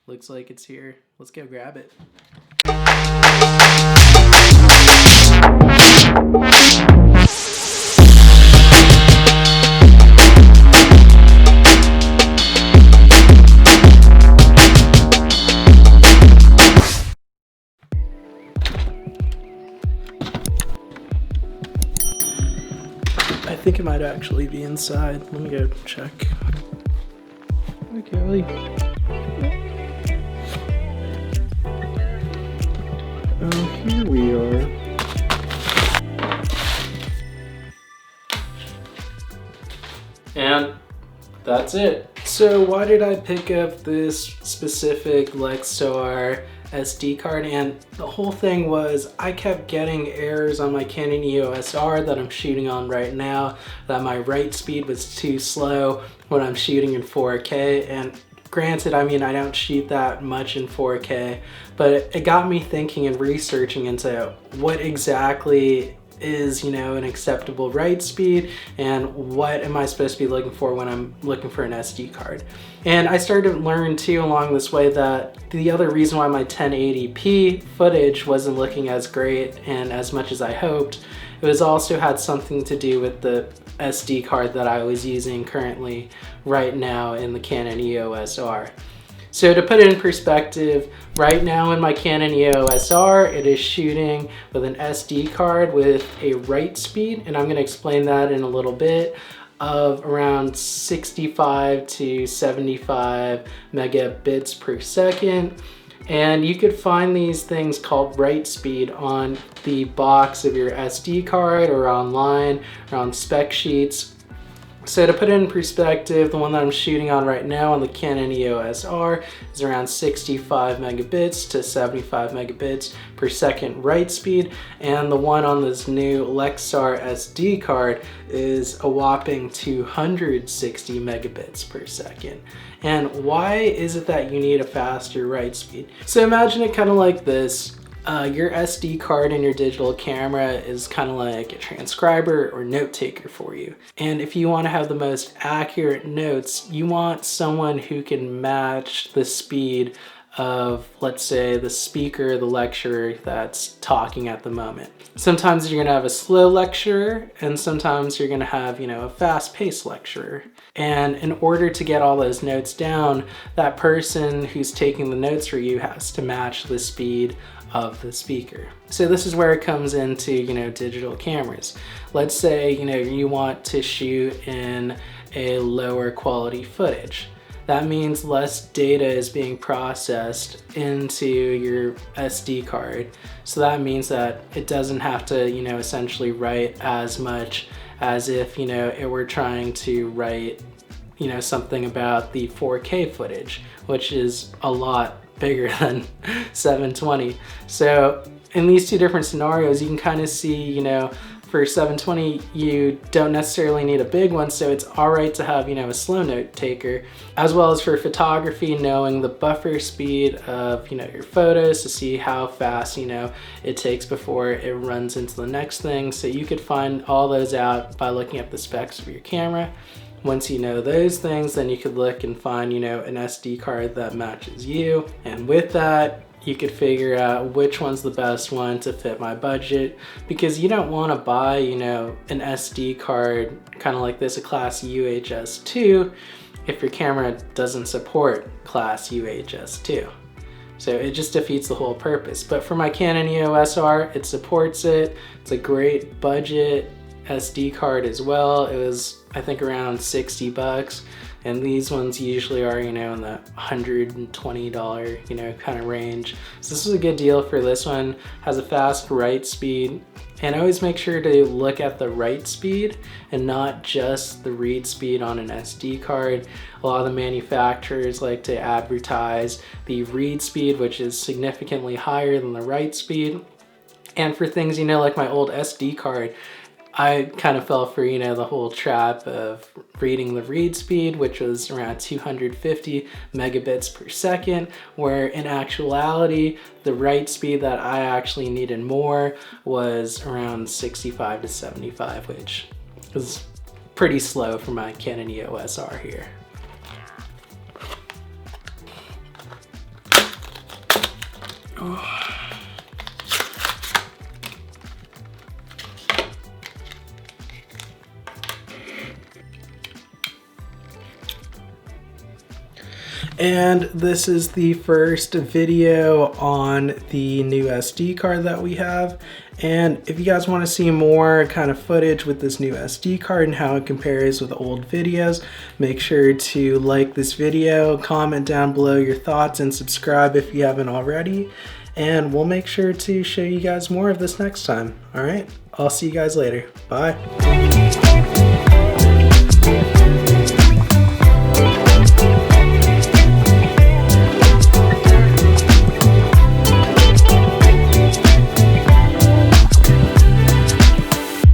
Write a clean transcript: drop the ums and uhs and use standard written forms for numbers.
Looks like it's here. Let's go grab it. I think it might actually be inside. Let me go check. Okay. Oh, here we are. And that's it. So why did I pick up this specific Lexar SD card? And the whole thing was I kept getting errors on my Canon EOS R that I'm shooting on right now, that my write speed was too slow when I'm shooting in 4K. And granted, I mean, I don't shoot that much in 4K, but it got me thinking and researching into what exactly is, you know, an acceptable write speed and what am I supposed to be looking for when I'm looking for an SD card. And I started to learn too along this way that the other reason why my 1080p footage wasn't looking as great and as much as I hoped, it was also had something to do with the SD card that I was using currently right now in the Canon EOS R. So to put it in perspective, right now in my Canon EOS R, it is shooting with an SD card with a write speed, and I'm going to explain that in a little bit, of around 65 to 75 megabits per second. And you could find these things called write speed on the box of your SD card or online or on spec sheets. So to put it in perspective, the one that I'm shooting on right now on the Canon EOS R is around 65 megabits to 75 megabits per second write speed, and the one on this new Lexar SD card is a whopping 260 megabits per second. And why is it that you need a faster write speed? So imagine it kind of like this. Your SD card in your digital camera is kind of like a transcriber or note taker for you. And if you want to have the most accurate notes, you want someone who can match the speed of, let's say, the speaker, the lecturer that's talking at the moment. Sometimes you're going to have a slow lecturer, and sometimes you're going to have, you know, a fast-paced lecturer. And in order to get all those notes down, that person who's taking the notes for you has to match the speed of the speaker. So this is where it comes into, you know, digital cameras. Let's say, you know, you want to shoot in a lower quality footage. That means less data is being processed into your SD card. So that means that it doesn't have to, you know, essentially write as much as if, you know, it were trying to write, you know, something about the 4K footage, which is a lot bigger than 720. So in these two different scenarios, you can kind of see, you know, for 720, you don't necessarily need a big one, so it's all right to have, you know, a slow note taker, as well as for photography, knowing the buffer speed of, you know, your photos to see how fast, you know, it takes before it runs into the next thing. So you could find all those out by looking at the specs of your camera. Once you know those things, then you could look and find, you know, an SD card that matches you. And with that, you could figure out which one's the best one to fit my budget, because you don't want to buy, you know, an SD card kind of like this, a class UHS-II, if your camera doesn't support class UHS-II. So it just defeats the whole purpose. But for my Canon EOS R, it supports it. It's a great budget SD card as well. It was, I think, around 60 bucks. And these ones usually are, you know, in the $120, you know, kind of range. So this is a good deal for this one. Has a fast write speed. And always make sure to look at the write speed and not just the read speed on an SD card. A lot of the manufacturers like to advertise the read speed, which is significantly higher than the write speed. And for things, you know, like my old SD card, I kind of fell for, you know, the whole trap of reading the read speed, which was around 250 megabits per second, where in actuality, the write speed that I actually needed more was around 65 to 75, which is pretty slow for my Canon EOS R here. And this is the first video on the new SD card that we have. And if you guys want to see more kind of footage with this new SD card and how it compares with old videos, make sure to like this video, comment down below your thoughts, and subscribe if you haven't already. And we'll make sure to show you guys more of this next time. All right, I'll see you guys later. Bye.